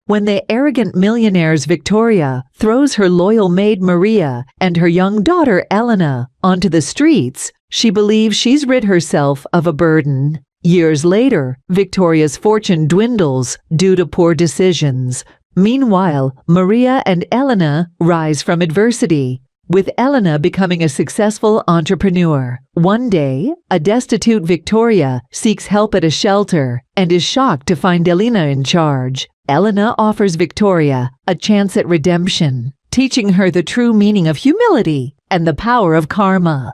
When the arrogant millionaires Victoria throws her loyal maid Maria and her young daughter Elena onto the streets, she believes she's rid herself of a burden. Years later, Victoria's fortune dwindles due to poor decisions. Meanwhile, Maria and Elena rise from adversity, with Elena becoming a successful entrepreneur. One day, a destitute Victoria seeks help at a shelter and is shocked to find Elena in charge. Elena offers Victoria a chance at redemption, teaching her the true meaning of humility and the power of karma.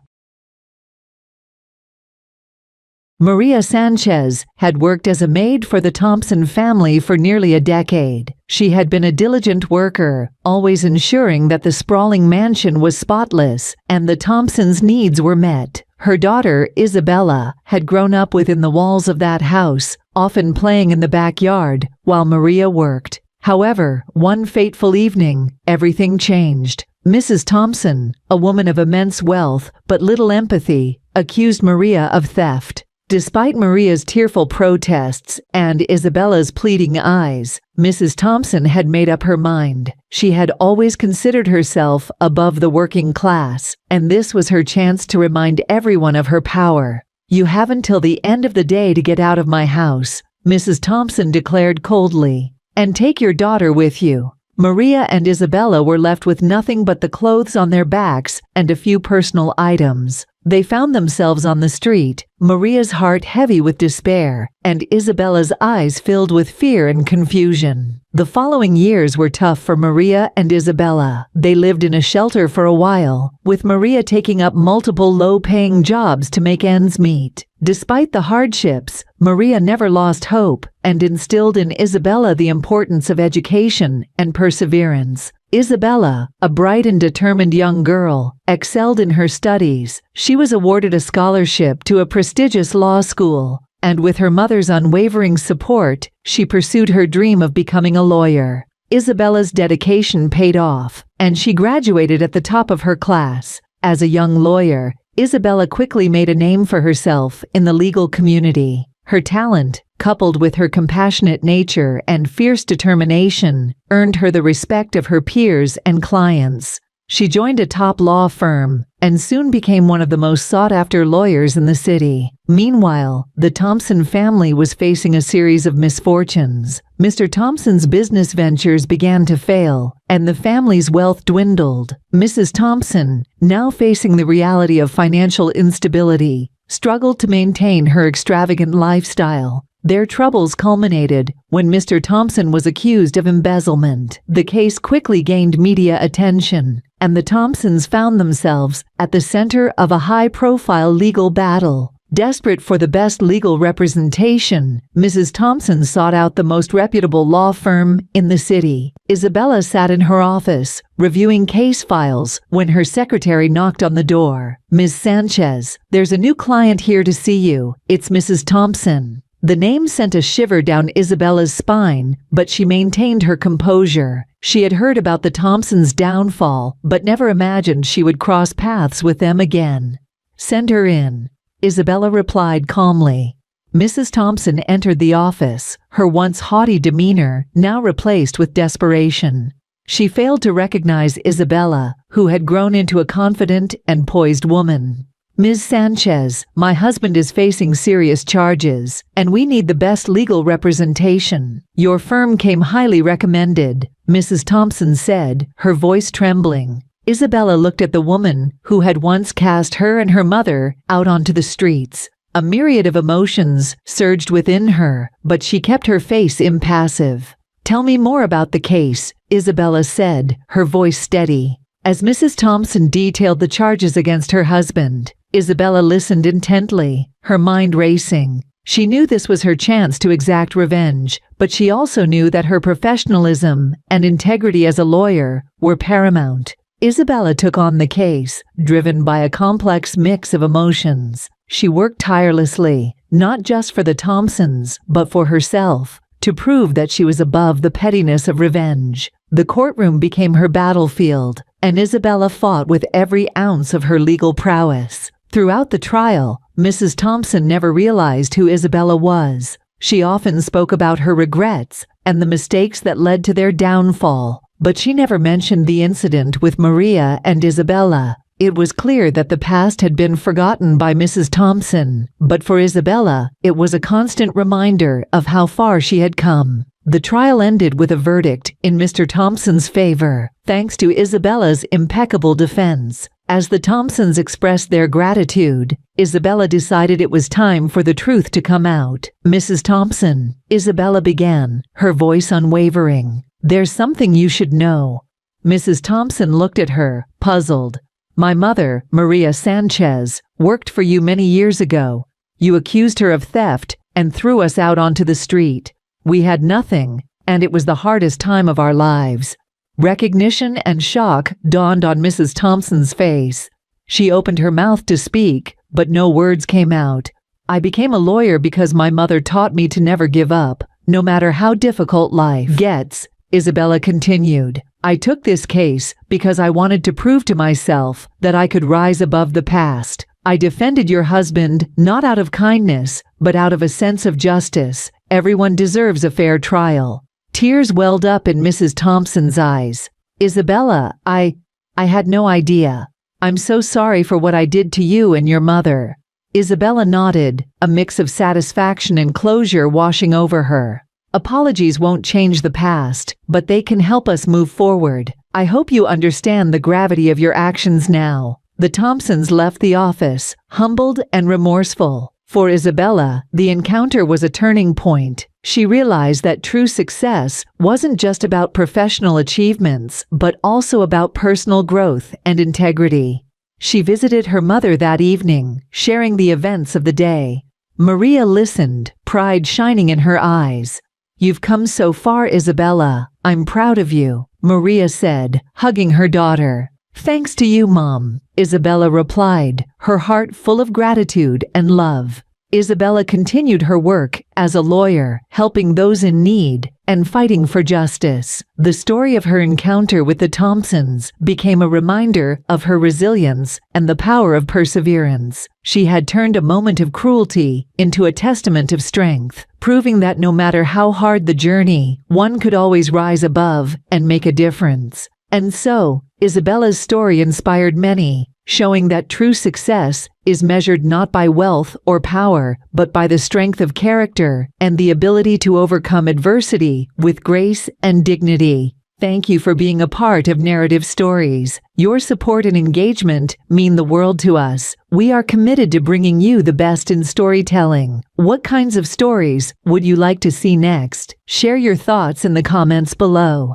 Maria Sanchez had worked as a maid for the Thompson family for nearly a decade. She had been a diligent worker, always ensuring that the sprawling mansion was spotless and the Thompsons' needs were met. Her daughter, Isabella, had grown up within the walls of that house, often playing in the backyard while Maria worked. However, one fateful evening, everything changed. Mrs. Thompson, a woman of immense wealth but little empathy, accused Maria of theft. Despite Maria's tearful protests and Isabella's pleading eyes, Mrs. Thompson had made up her mind. She had always considered herself above the working class, and this was her chance to remind everyone of her power. "You have until the end of the day to get out of my house," Mrs. Thompson declared coldly, "and take your daughter with you." Maria and Isabella were left with nothing but the clothes on their backs and a few personal items. They found themselves on the street, Maria's heart heavy with despair, and Isabella's eyes filled with fear and confusion. The following years were tough for Maria and Isabella. They lived in a shelter for a while, with Maria taking up multiple low-paying jobs to make ends meet. Despite the hardships, Maria never lost hope and instilled in Isabella the importance of education and perseverance. Isabella, a bright and determined young girl, excelled in her studies. She was awarded a scholarship to a prestigious law school, and with her mother's unwavering support, she pursued her dream of becoming a lawyer. Isabella's dedication paid off, and she graduated at the top of her class. As a young lawyer, Isabella quickly made a name for herself in the legal community. Her talent, coupled with her compassionate nature and fierce determination, earned her the respect of her peers and clients. She joined a top law firm and soon became one of the most sought-after lawyers in the city. Meanwhile, the Thompson family was facing a series of misfortunes. Mr. Thompson's business ventures began to fail, and the family's wealth dwindled. Mrs. Thompson, now facing the reality of financial instability, struggled to maintain her extravagant lifestyle. Their troubles culminated when Mr. Thompson was accused of embezzlement. The case quickly gained media attention, and the Thompsons found themselves at the center of a high-profile legal battle. Desperate for the best legal representation, Mrs. Thompson sought out the most reputable law firm in the city. Isabella sat in her office, reviewing case files, when her secretary knocked on the door. "Ms. Sanchez, there's a new client here to see you. It's Mrs. Thompson." The name sent a shiver down Isabella's spine, but she maintained her composure. She had heard about the Thompsons' downfall, but never imagined she would cross paths with them again. "Send her in," Isabella replied calmly. Mrs. Thompson entered the office, her once haughty demeanor now replaced with desperation. She failed to recognize Isabella, who had grown into a confident and poised woman. "Ms. Sanchez, my husband is facing serious charges, and we need the best legal representation. Your firm came highly recommended," Mrs. Thompson said, her voice trembling. Isabella looked at the woman who had once cast her and her mother out onto the streets. A myriad of emotions surged within her, but she kept her face impassive. "Tell me more about the case," Isabella said, her voice steady. As Mrs. Thompson detailed the charges against her husband, Isabella listened intently, her mind racing. She knew this was her chance to exact revenge, but she also knew that her professionalism and integrity as a lawyer were paramount. Isabella took on the case, driven by a complex mix of emotions. She worked tirelessly, not just for the Thompsons, but for herself, to prove that she was above the pettiness of revenge. The courtroom became her battlefield, and Isabella fought with every ounce of her legal prowess. Throughout the trial, Mrs. Thompson never realized who Isabella was. She often spoke about her regrets and the mistakes that led to their downfall. But she never mentioned the incident with Maria and Isabella. It was clear that the past had been forgotten by Mrs. Thompson, but for Isabella, it was a constant reminder of how far she had come. The trial ended with a verdict in Mr. Thompson's favor, thanks to Isabella's impeccable defense. As the Thompsons expressed their gratitude, Isabella decided it was time for the truth to come out. "Mrs. Thompson," Isabella began, her voice unwavering, "there's something you should know." Mrs. Thompson looked at her, puzzled. "My mother, Maria Sanchez, worked for you many years ago. You accused her of theft and threw us out onto the street. We had nothing, and it was the hardest time of our lives." Recognition and shock dawned on Mrs. Thompson's face. She opened her mouth to speak, but no words came out. "I became a lawyer because my mother taught me to never give up, no matter how difficult life gets," Isabella continued. "I took this case because I wanted to prove to myself that I could rise above the past. I defended your husband not out of kindness, but out of a sense of justice. Everyone deserves a fair trial." Tears welled up in Mrs. Thompson's eyes. "Isabella, I had no idea. I'm so sorry for what I did to you and your mother." Isabella nodded, a mix of satisfaction and closure washing over her. "Apologies won't change the past, but they can help us move forward. I hope you understand the gravity of your actions now." The Thompsons left the office, humbled and remorseful. For Isabella, the encounter was a turning point. She realized that true success wasn't just about professional achievements, but also about personal growth and integrity. She visited her mother that evening, sharing the events of the day. Maria listened, pride shining in her eyes. "You've come so far, Isabella. I'm proud of you," Maria said, hugging her daughter. "Thanks to you, Mom," Isabella replied, her heart full of gratitude and love. Isabella continued her work as a lawyer, helping those in need and fighting for justice. The story of her encounter with the Thompsons became a reminder of her resilience and the power of perseverance. She had turned a moment of cruelty into a testament of strength, proving that no matter how hard the journey, one could always rise above and make a difference. And so, Isabella's story inspired many, showing that true success is measured not by wealth or power, but by the strength of character and the ability to overcome adversity with grace and dignity. Thank you for being a part of Narrative Stories. Your support and engagement mean the world to us. We are committed to bringing you the best in storytelling. What kinds of stories would you like to see next? Share your thoughts in the comments below.